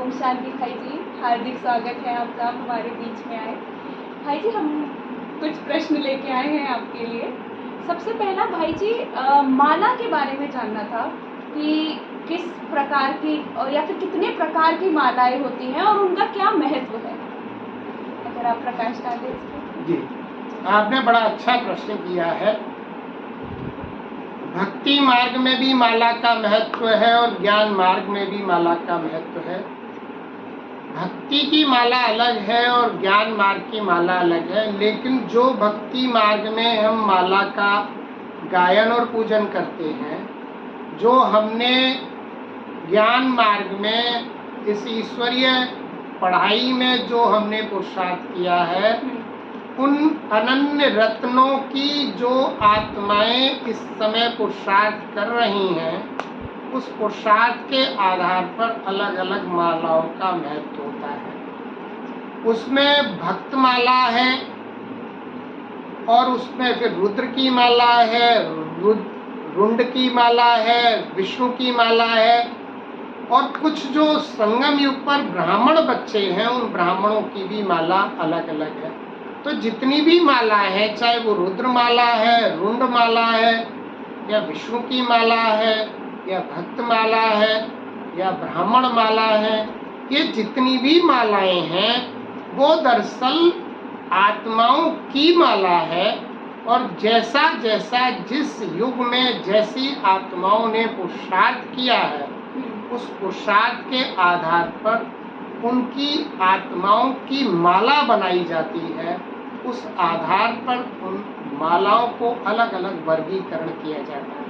ओम शांति भाई जी, हार्दिक स्वागत है आपका हमारे बीच में आए। भाई जी, हम कुछ प्रश्न लेके आए हैं आपके लिए। सबसे पहला भाई जी, माला के बारे में जानना था कि किस प्रकार की या फिर कितने प्रकार की मालाएं होती हैं और उनका क्या महत्व है, अगर आप प्रकाश डालें इस पर। जी, आपने बड़ा अच्छा प्रश्न किया है। भक्ति मार्ग में भी माला का महत्व है और ज्ञान मार्ग में भी माला का महत्व है। भक्ति की माला अलग है और ज्ञान मार्ग की माला अलग है, लेकिन जो भक्ति मार्ग में हम माला का गायन और पूजन करते हैं, जो हमने ज्ञान मार्ग में इस ईश्वरीय पढ़ाई में जो हमने पुरुषार्थ किया है, उन अनन्य रत्नों की जो आत्माएं इस समय पुरुषार्थ कर रही हैं, उस पुरुषार्थ के आधार पर अलग अलग मालाओं का महत्व होता है। उसमें भक्त माला है और उसमें फिर रुद्र की माला है, रुंड की माला है, विष्णु की माला है, और कुछ जो संगम युग पर ब्राह्मण बच्चे हैं, उन ब्राह्मणों की भी माला अलग अलग है। तो जितनी भी माला है, चाहे वो रुद्र माला है, रुंड माला है, या विष्णु की माला है, या भक्त माला है, या ब्राह्मण माला है, ये जितनी भी मालाएं हैं वो दरअसल आत्माओं की माला है। और जैसा जैसा जिस युग में जैसी आत्माओं ने पुरुषार्थ किया है, उस पुरुषार्थ के आधार पर उनकी आत्माओं की माला बनाई जाती है। उस आधार पर उन मालाओं को अलग अलग वर्गीकरण किया जाता है।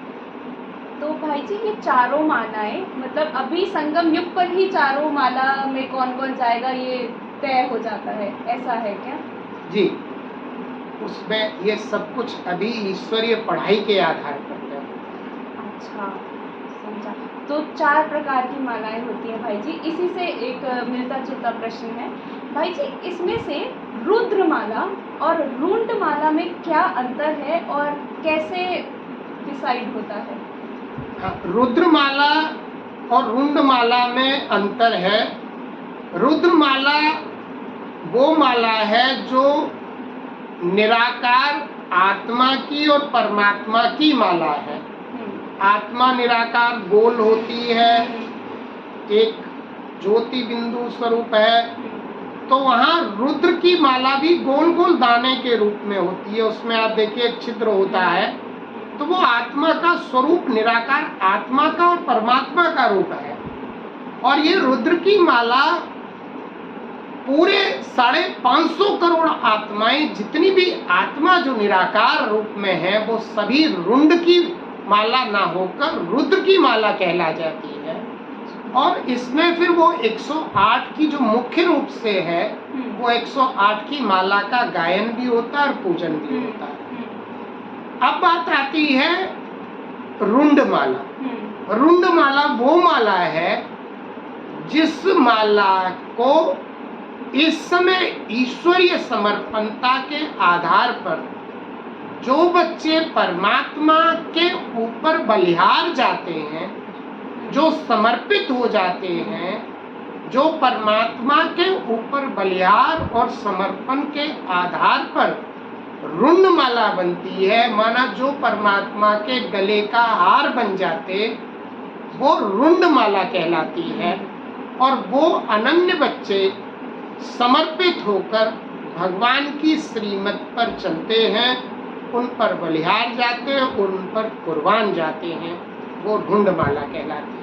तो भाई जी, ये चारों मालाएं मतलब अभी संगम युग पर ही चारों माला में कौन कौन जाएगा ये तय हो जाता है, ऐसा है क्या? जी, उसमें ये सब कुछ अभी ईश्वरीय पढ़ाई के आधार पर है। अच्छा, समझा। तो 4 प्रकार की मालाएं होती हैं भाई जी। इसी से एक मिलता जुलता प्रश्न है भाई जी, इसमें से रुद्र माला और रुंड माला में क्या अंतर है और कैसे डिसाइड होता है? रुद्र माला और रुंड माला में अंतर है। रुद्र माला वो माला है जो निराकार आत्मा की और परमात्मा की माला है। आत्मा निराकार गोल होती है, एक ज्योति बिंदु स्वरूप है, तो वहाँ रुद्र की माला भी गोल गोल दाने के रूप में होती है। उसमें आप देखिए एक छिद्र होता है, तो वो आत्मा का स्वरूप, निराकार आत्मा का और परमात्मा का रूप है। और ये रुद्र की माला पूरे 550 करोड़ आत्माएं, जितनी भी आत्मा जो निराकार रूप में है, वो सभी रुंड की माला ना होकर रुद्र की माला कहला जाती है। और इसमें फिर वो 108 की जो मुख्य रूप से है, वो 108 की माला का गायन भी होता है और पूजन भी होता है। अब बात आती है रुंड माला। रुंड माला वो माला है जिस माला को इस समय ईश्वरीय समर्पणता के आधार पर जो बच्चे परमात्मा के ऊपर बलिहार जाते हैं, जो समर्पित हो जाते हैं, जो परमात्मा के ऊपर बलिहार और समर्पण के आधार पर रुंड माला बनती है, माना जो परमात्मा के गले का हार बन जाते, वो रुंड माला कहलाती है। और वो अनन्य बच्चे समर्पित होकर भगवान की श्रीमत पर चलते हैं, उन पर बलिहार जाते हैं, उन पर कुर्बान जाते हैं, वो रुंड माला कहलाती है।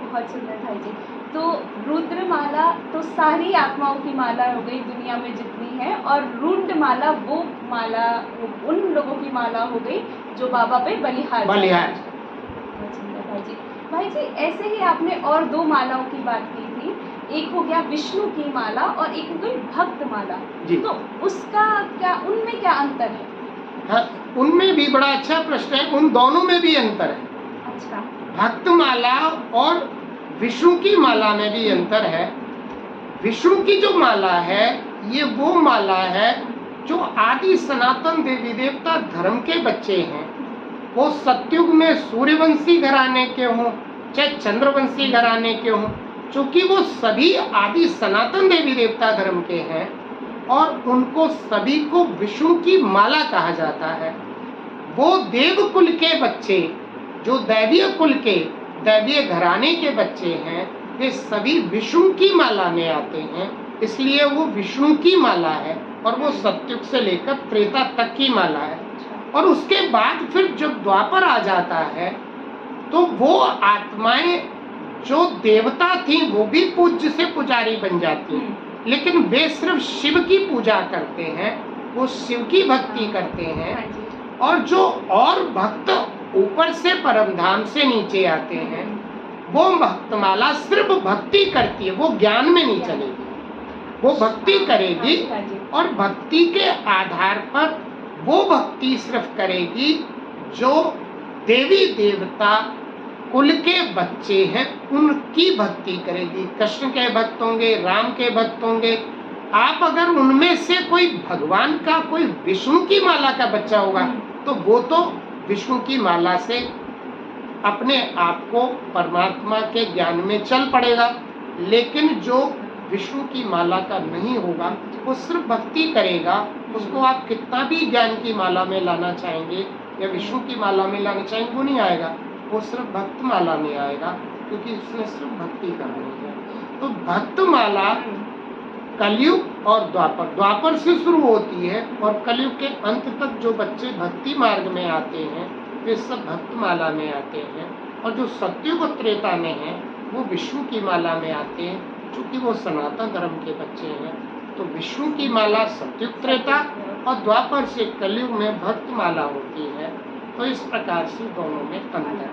बहुत सुंदर भाई जी। तो रुद्र माला तो सारी आत्माओं की माला हो गई दुनिया में जितनी है, और रुंड माला वो माला उन लोगों की माला हो गई जो बाबा पे बलिहार। बहुत सुंदर भाई जी। भाई जी, ऐसे ही आपने और 2 मालाओं की बात की थी। एक हो गया विष्णु की माला और एक हो गई भक्त माला जी। तो उसका क्या, उनमें क्या अंतर है? हाँ, उनमें भी बड़ा अच्छा प्रश्न है। उन दोनों में भी अंतर है। अच्छा। भक्त माला और विष्णु की माला में भी अंतर है। विष्णु की जो माला है, ये वो माला है जो आदि सनातन देवी देवता धर्म के बच्चे हैं। वो सतयुग में सूर्यवंशी घराने के हों, चाहे चंद्रवंशी घराने के हों, चूंकि वो सभी आदि सनातन देवी देवता धर्म के हैं और उनको सभी को विष्णु की माला कहा जाता है। वो देव कुल के बच्चे, जो दैवीय कुल के, दैवीय घराने के बच्चे हैं, वे सभी विष्णु की माला में आते हैं, इसलिए वो विष्णु की माला है। और वो सतयुग से लेकर त्रेता तक की माला है। और उसके बाद फिर जब द्वापर आ जाता है तो वो आत्माएं जो देवता थी वो भी पूज्य से पुजारी बन जाती हैं, लेकिन वे सिर्फ शिव की पूजा करते हैं, वो शिव की भक्ति करते हैं। और जो और भक्त ऊपर से परमधाम से नीचे आते हैं, वो भक्तमाला सिर्फ भक्ति करती है, वो ज्ञान में नहीं चलेगी, वो भक्ति करेगी और भक्ति के आधार पर वो भक्ति सिर्फ करेगी जो देवी देवता कुल के बच्चे हैं उनकी भक्ति करेगी। कृष्ण के भक्त होंगे, राम के भक्त होंगे। आप अगर उनमें से कोई भगवान का, कोई विष्णु की माला का बच्चा होगा तो वो तो विष्णु की माला से अपने आप को परमात्मा के ज्ञान में चल पड़ेगा। लेकिन जो विष्णु की माला का नहीं होगा वो सिर्फ भक्ति करेगा, उसको आप कितना भी ज्ञान की माला में लाना चाहेंगे या विष्णु की माला में लाना चाहेंगे वो नहीं आएगा, वो सिर्फ भक्त माला में आएगा, क्योंकि उसने सिर्फ भक्ति करनी है। तो भक्त माला कलयुग और द्वापर से शुरू होती है और कलयुग के अंत तक जो बच्चे भक्ति मार्ग में आते हैं वे सब भक्त माला में आते हैं। और जो सतयुग और त्रेता में हैं वो विष्णु की माला में आते हैं, चूंकि वो सनातन धर्म के बच्चे हैं। तो विष्णु की माला सतयुग त्रेता और द्वापर से कलयुग में भक्त माला होती है। तो इस प्रकार से दोनों में अंतर है।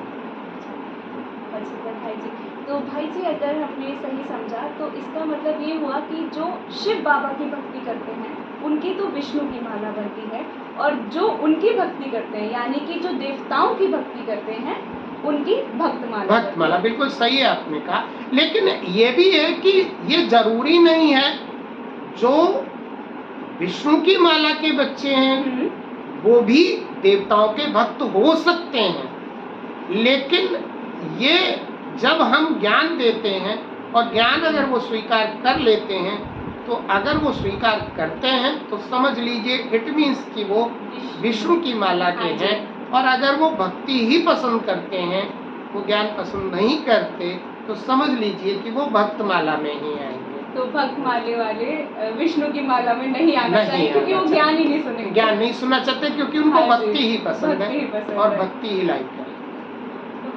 भाई जी, तो भाई जी अगर हमने सही समझा तो इसका मतलब ये हुआ कि जो शिव बाबा की भक्ति करते हैं उनकी तो विष्णु की माला बनती है, और जो उनकी भक्ति करते हैं यानी कि जो देवताओं की भक्ति करते हैं उनकी भक्त माला बिल्कुल सही है आपने कहा। लेकिन ये भी है कि ये जरूरी नहीं है जो विष्णु की माला के बच्चे हैं वो भी देवताओं के भक्त हो सकते हैं। लेकिन ये जब हम ज्ञान देते हैं और ज्ञान अगर वो स्वीकार कर लेते हैं तो अगर वो स्वीकार करते हैं तो समझ लीजिए इट मीन्स कि वो विष्णु की माला के हैं। और अगर वो भक्ति ही पसंद करते हैं, वो ज्ञान पसंद नहीं करते, तो समझ लीजिए कि वो भक्त माला में ही आएंगे। तो भक्त माले वाले विष्णु की माला में नहीं आना चाहिए, क्योंकि वो ज्ञान ही नहीं सुनेंगे, ज्ञान नहीं सुनना चाहते, क्योंकि उनको भक्ति ही पसंद है और भक्ति ही लाइक करें।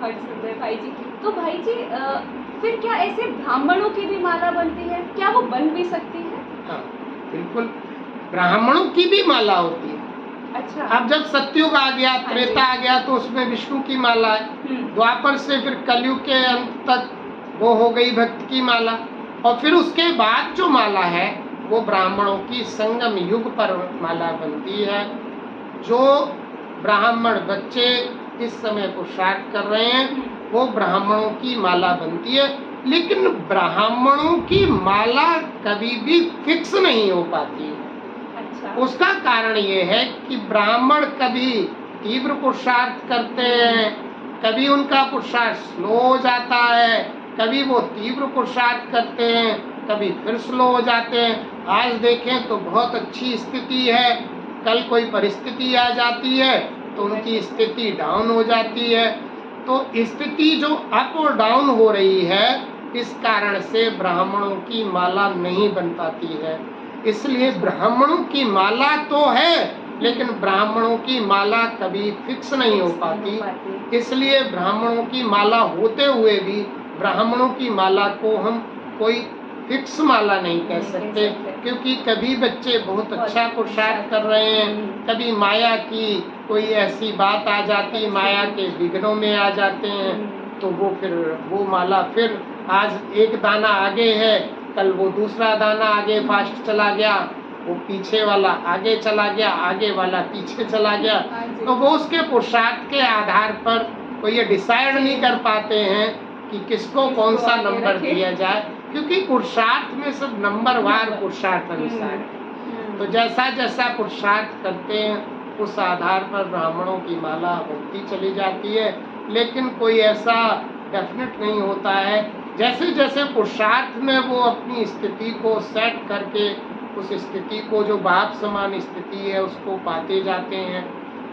भाई जी, तो भाई जी फिर क्या ऐसे ब्राह्मणों की भी माला बनती है? क्या वो बन भी सकती है? हाँ बिल्कुल, ब्राह्मणों की भी माला होती है। अच्छा। अब जब सतयुग आ गया, त्रेता आ गया तो उसमें विष्णु की माला है। द्वापर से फिर कलयुग के अंत तक वो हो गई भक्त की माला। और फिर उसके बाद जो माला है वो ब्राह्मणों की संगम युग पर माला बनती है। जो ब्राह्मण बच्चे इस समय पुरुषार्थ कर रहे हैं वो ब्राह्मणों की माला बनती है। लेकिन ब्राह्मणों की माला कभी भी फिक्स नहीं हो पाती। अच्छा। उसका कारण ये है कि ब्राह्मण कभी तीव्र पुरुषार्थ करते हैं, कभी उनका पुरुषार्थ स्लो हो जाता है, कभी वो तीव्र पुरुषार्थ करते हैं, कभी फिर स्लो हो जाते हैं। आज देखें तो बहुत अच्छी स्थिति है, कल कोई परिस्थिति आ जाती है तो उनकी स्थिति डाउन हो जाती है। तो स्थिति जो अप और डाउन हो रही है इस कारण से ब्राह्मणों की माला नहीं बन पाती है। इसलिए ब्राह्मणों की माला तो है लेकिन ब्राह्मणों की माला कभी फिक्स नहीं हो पाती। इसलिए ब्राह्मणों की माला होते हुए भी ब्राह्मणों की माला को हम कोई फिक्स माला नहीं कह सकते, क्योंकि कभी बच्चे बहुत अच्छा पुरुषार्थ कर रहे हैं, कभी माया की कोई ऐसी बात आ जाती, माया के विघ्नों में आ जाते हैं, तो वो फिर वो माला फिर आज एक दाना आगे है, कल वो दूसरा दाना आगे फास्ट चला गया, वो पीछे वाला आगे चला गया, आगे वाला पीछे चला गया। तो वो उसके पुरुषार्थ के आधार पर वो ये डिसाइड नहीं कर पाते हैं कि किसको कौन सा नंबर दिया जाए, क्योंकि पुरुषार्थ में सब नंबर वार पुरुषार्थ अनुसार है। तो जैसा जैसा पुरुषार्थ करते हैं उस आधार पर ब्राह्मणों की माला बनती चली जाती है। लेकिन कोई ऐसा डेफिनेट नहीं होता है जैसे जैसे पुरुषार्थ में वो अपनी स्थिति को सेट करके उस स्थिति को, जो बाप समान स्थिति है, उसको पाते जाते हैं,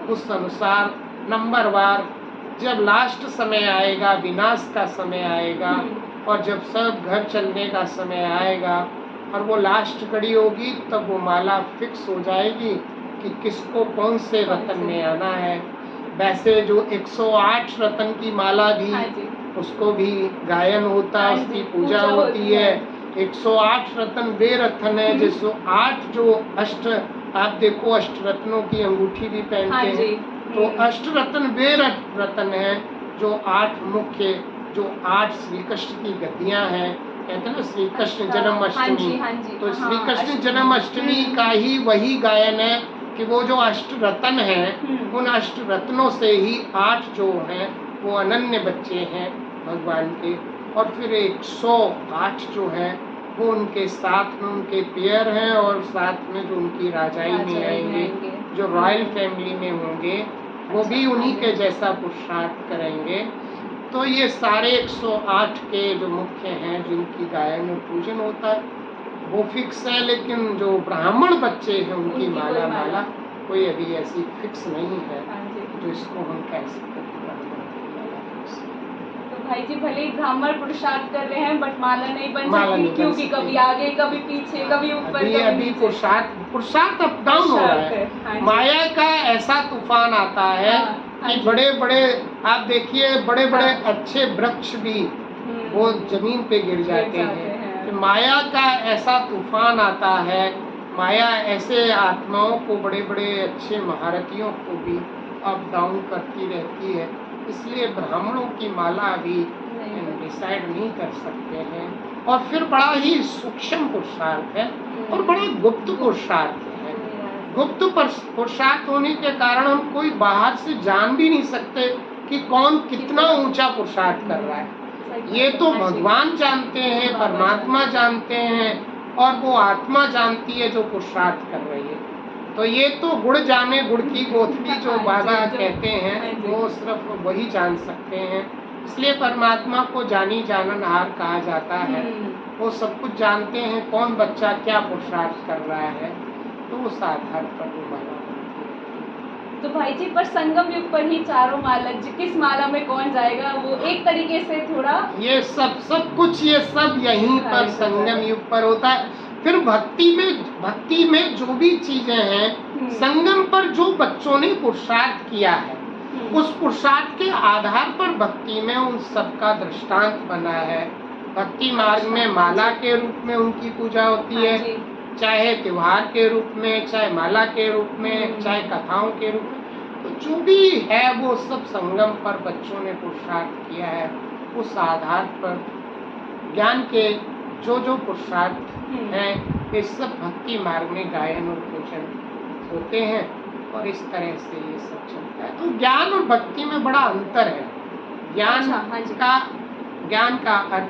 उस अनुसार नंबरवार जब लास्ट समय आएगा, विनाश का समय आएगा, और जब सब घर चलने का समय आएगा और वो लास्ट घड़ी होगी, तब वो माला फिक्स हो जाएगी कि किसको कौन से रतन में आना है। वैसे जो 108 रतन की माला भी, हाँ जी, उसको भी गायन होता है, हाँ उसकी जी, पूजा होती है। 108 रतन वे रतन है, जिसको 8 जो अष्ट, आप देखो अष्ट रत्नों की अंगूठी भी हाँ पहनते जी, हैं, तो अष्ट रतन वे रतन है जो 8 मुख्य, जो 8 श्री कृष्ण की गद्दियां हैं। कहते हैं ना श्री कृष्ण अच्छा, हाँ जन्माष्टमी, जी, हाँ जी, तो हाँ, श्री कृष्ण अष्टमी। जन्माष्टमी का ही वही गायन है कि वो जो अष्ट रतन हैं, उन अष्ट रत्नों से ही 8 जो हैं वो अनन्य बच्चे हैं भगवान के, और फिर 108 जो है वो उनके साथ में उनके पेयर हैं, और साथ में जो उनकी राजाई में आएंगे, जो रॉयल फैमिली में होंगे, वो भी उन्हीं के जैसा पुरुषार्थ करेंगे। तो ये सारे 108 के जो मुख्य हैं, जिनकी गायन और पूजन होता है, वो फिक्स है। लेकिन जो ब्राह्मण बच्चे हैं उनकी माला कोई अभी ऐसी फिक्स नहीं है जो इसको हम कह सकते हैं तो भाई जी भले ही ब्राह्मण पुरुषार्थ कर रहे हैं, बट माला नहीं बन माला सकती, नहीं बन क्योंकि सकती। कभी आगे, कभी पीछे, कभी ऊपर, अभी कभी अभी नीचे। पुरुषार्थ अप डाउन हो रहा है। हाँ जी। माया का ऐसा तूफान आता है हाँ कि जी। बड़े बड़े, आप देखिए बड़े बड़े हाँ। अच्छे वृक्ष भी वो जमीन पे गिर जाते हैं। तो माया का ऐसा तूफान आता है, माया ऐसे आत्माओं को, बड़े बड़े अच्छे महारथियों को भी अप डाउन करती रहती है। इसलिए ब्राह्मणों की माला भी डिसाइड नहीं कर सकते हैं। और फिर बड़ा ही सूक्ष्म पुरुषार्थ है और बड़ा गुप्त पुरुषार्थ है। गुप्त पुरुषार्थ होने के कारण हम कोई बाहर से जान भी नहीं सकते कि कौन कितना ऊंचा पुरुषार्थ कर रहा है। ये तो भगवान जानते हैं, परमात्मा जानते हैं, और वो आत्मा जानती है जो पुरुषार्थ कर रही है। तो ये तो गुड़ जाने गुड़ की गोथली जो बाबा कहते हैं, वो सिर्फ वही जान सकते हैं। इसलिए परमात्मा को जानी जाननहार कहा जाता है। वो सब कुछ जानते हैं, कौन बच्चा क्या पुरुषार्थ कर रहा है, तो उस आधार पर वो माला। तो भाई जी पर संगम युग पर ही चारों माला, किस माला में कौन जाएगा, वो एक तरीके से थोड़ा ये सब कुछ ये सब यहीं पर संगम युग पर होता है। फिर भक्ति में जो भी चीजें हैं, संगम पर जो बच्चों ने पुरुषार्थ किया है, उस पुरुषार्थ के आधार पर भक्ति में उन सबका दृष्टांत बना है। भक्ति मार्ग में माला के रूप में उनकी पूजा होती है, चाहे त्योहार के रूप में, चाहे माला के रूप में, चाहे कथाओं के रूप में। तो जो भी है वो सब संगम पर बच्चों ने पुरुषार्थ किया है। उस आधार पर ज्ञान के जो जो पुरुषार्थ हैं, ये सब भक्ति मार्ग में गायन और पूजन होते हैं, और इस तरह से ये सब चलता है। तो ज्ञान और भक्ति में बड़ा अंतर है। ज्ञान का अर्थ,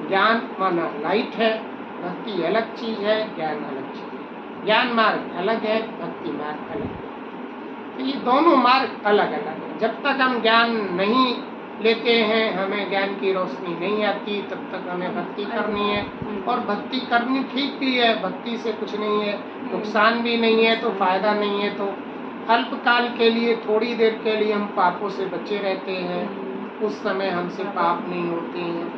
ज्ञान माना लाइट है, भक्ति अलग चीज है, ज्ञान अलग चीज है। ज्ञान मार्ग अलग है, भक्ति मार्ग अलग है। तो ये दोनों मार्ग अलग अलग है। जब तक हम ज्ञान नहीं लेते हैं, हमें ज्ञान की रोशनी नहीं आती, तब तक हमें भक्ति करनी है। और भक्ति करनी ठीक भी है, भक्ति से कुछ नहीं है, नुकसान भी नहीं है, तो फायदा नहीं है। तो अल्पकाल के लिए, थोड़ी देर के लिए हम पापों से बचे रहते हैं, उस समय हमसे पाप नहीं होते हैं।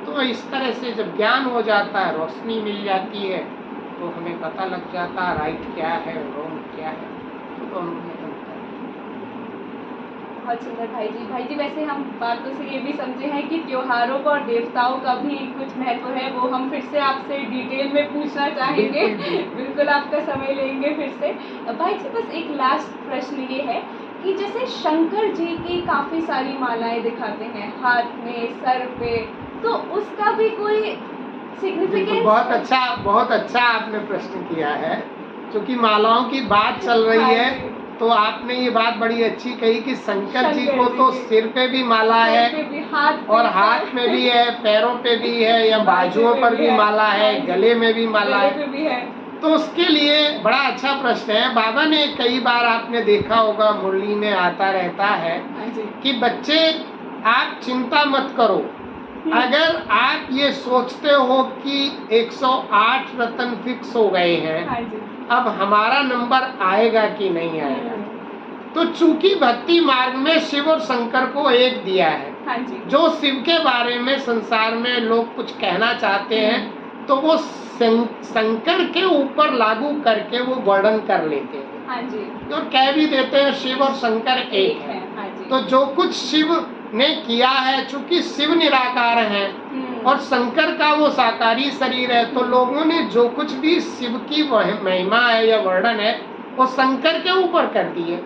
तो इस तरह से जब ज्ञान हो जाता है, रोशनी मिल जाती है, तो हमें पता लग जाता है राइट क्या है, रॉन्ग क्या है। तो दोनों में अंतर है। बहुत सुंदर भाई जी वैसे हम बातों से ये भी समझे हैं कि त्योहारों का और देवताओं का भी कुछ महत्व है, वो हम फिर से आपसे डिटेल में पूछना चाहेंगे। बिल्कुल आपका समय लेंगे फिर से। भाई जी बस एक लास्ट प्रश्न ये है कि जैसे शंकर जी की काफ़ी सारी मालाएं दिखाते हैं, हाथ में, सर पे, तो उसका भी कोई सिग्निफिकेंस? बहुत अच्छा आपने प्रश्न किया है। क्योंकि मालाओं की बात चल रही है, तो आपने ये बात बड़ी अच्छी कही कि शंकर जी को तो सिर पे भी माला है, और हाथ में भी है, पैरों पे भी है, या बाजुओं पर भी माला है, गले में भी माला है। तो उसके लिए बड़ा अच्छा प्रश्न है। बाबा ने कई बार, आपने देखा होगा मुरली में आता रहता है कि बच्चे आप चिंता मत करो, अगर आप ये सोचते हो कि 108 रत्न फिक्स हो गए हैं, हाँ जी। अब हमारा नंबर आएगा कि नहीं आएगा, तो चूंकि भक्ति मार्ग में शिव और शंकर को एक दिया है, हाँ जी। जो शिव के बारे में संसार में लोग कुछ कहना चाहते हैं तो वो शंकर के ऊपर लागू करके वो वर्णन कर लेते हैं। हाँ जी। तो कह भी देते हैं शिव और शंकर एक है। हाँ जी। तो जो कुछ शिव ने किया है, चूंकि शिव निराकार हैं और शंकर का वो साकारी शरीर है, तो लोगों ने जो कुछ भी शिव की महिमा है या वर्णन है वो शंकर के ऊपर कर दिए,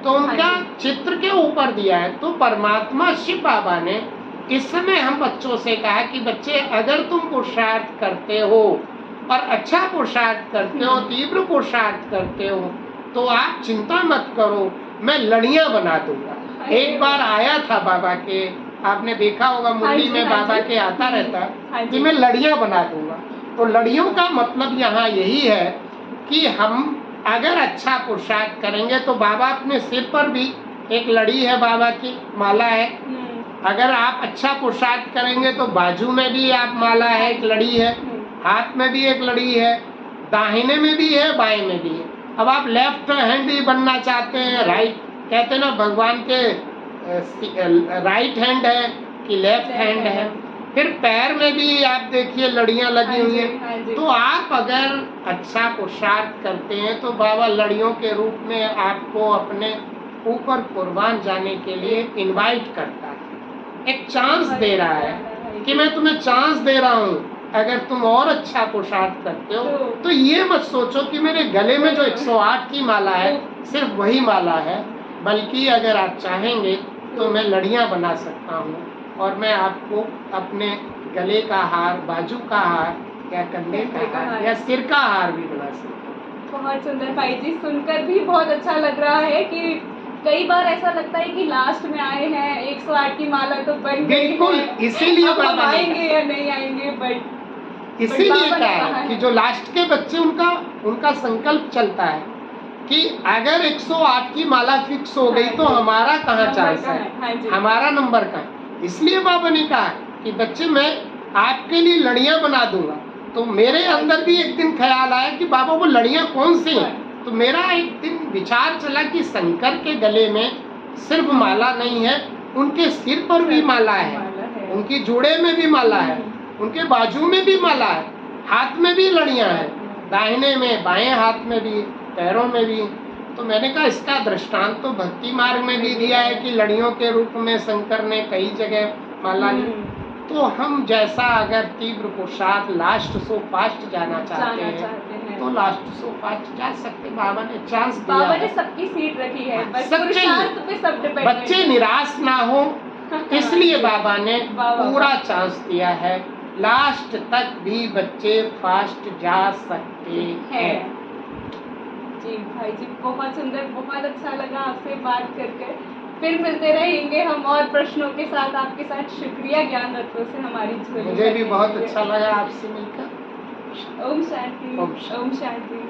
तो उनका चित्र के ऊपर दिया है। तो परमात्मा शिव बाबा ने इस समय हम बच्चों से कहा कि बच्चे, अगर तुम पुरुषार्थ करते हो और अच्छा पुरुषार्थ करते हो, तीव्र पुरुषार्थ करते हो, तो आप चिंता मत करो, मैं लड़ियां बना दूंगा। एक बार आया था बाबा के, आपने देखा होगा मुरली में बाबा के आता रहता कि मैं लड़ियां बना दूंगा। तो लड़ियों का मतलब यहाँ यही है कि हम अगर अच्छा पुरुषार्थ करेंगे तो बाबा अपने सिर पर भी एक लड़ी है, बाबा की माला है। अगर आप अच्छा पुरुषार्थ करेंगे तो बाजू में भी आप माला है, एक लड़ी है, हाथ में भी एक लड़ी है, दाहिने में भी है, बाएं में भी है। अब आप लेफ्ट हैंड ही बनना चाहते हैं, राइट कहते हैं ना, भगवान के राइट हैंड है कि लेफ्ट हैंड है। फिर पैर में भी आप देखिए लड़ियां लगी हुई हैं। तो आप अगर अच्छा पुरुषार्थ करते हैं तो बाबा लड़ियों के रूप में आपको अपने ऊपर कुर्बान जाने के लिए इनवाइट करता है, एक चांस दे रहा है कि मैं तुम्हें चांस दे रहा हूँ। अगर तुम और अच्छा पुरुषार्थ करते हो तो ये मत सोचो कि मेरे गले में जो 108 की माला है सिर्फ वही माला है, बल्कि अगर आप चाहेंगे तो मैं लड़ियां बना सकता हूँ और मैं आपको अपने गले का हार, बाजू का हार या कंधे का हार या सिर का हार भी बना सकता हूँ। बहुत सुंदर भाई जी, सुनकर भी बहुत अच्छा लग रहा है कि कई बार ऐसा लगता है कि लास्ट में आए हैं, 108 की माला तो बन गई है, बिल्कुल, इसीलिए अब आएंगे या नहीं आएंगे, बट इसीलिए कहा कि जो लास्ट के बच्चे उनका संकल्प चलता है कि अगर 108 की माला फिक्स हो गई तो हमारा कहाँ चांस है, हमारा नंबर कहाँ। इसलिए बाबा ने कहा कि बच्चे, मैं आपके लिए लड़ियां बना दूंगा। तो मेरे अंदर भी एक दिन ख्याल आया कि बाबा वो लड़ियां कौन सी हैं। तो मेरा एक दिन विचार चला कि शंकर के गले में सिर्फ माला नहीं है, उनके सिर पर भी माला है, उनकी जूड़े में भी माला है, उनके बाजू में भी माला है, हाथ में भी लड़ियां हैं, दाहिने में, बाएं हाथ में भी, पैरों में भी। तो मैंने कहा इसका दृष्टांत तो भक्ति मार्ग में भी दिया है कि लड़ियों के रूप में शंकर ने कई जगह माला ली। तो हम जैसा अगर तीव्र पुरुषार्थ लास्ट सो फास्ट जाना चाहते हैं तो लास्ट सो फास्ट जा सकते। बाबा ने चांस दिया, बाबा ने सबकी सीट रखी है, बच्चे निराश ना हो, इसलिए बाबा ने पूरा चांस दिया है। लास्ट तक भी बच्चे फास्ट जा सकते हैं। जी भाई जी, बहुत सुंदर, बहुत अच्छा लगा आपसे बात करके। फिर मिलते रहेंगे हम और प्रश्नों के साथ आपके साथ। शुक्रिया ज्ञान रत्नों से हमारी झोली। मुझे भी बहुत अच्छा लगा आपसे मिलकर। ओम शांति। ओम शांति।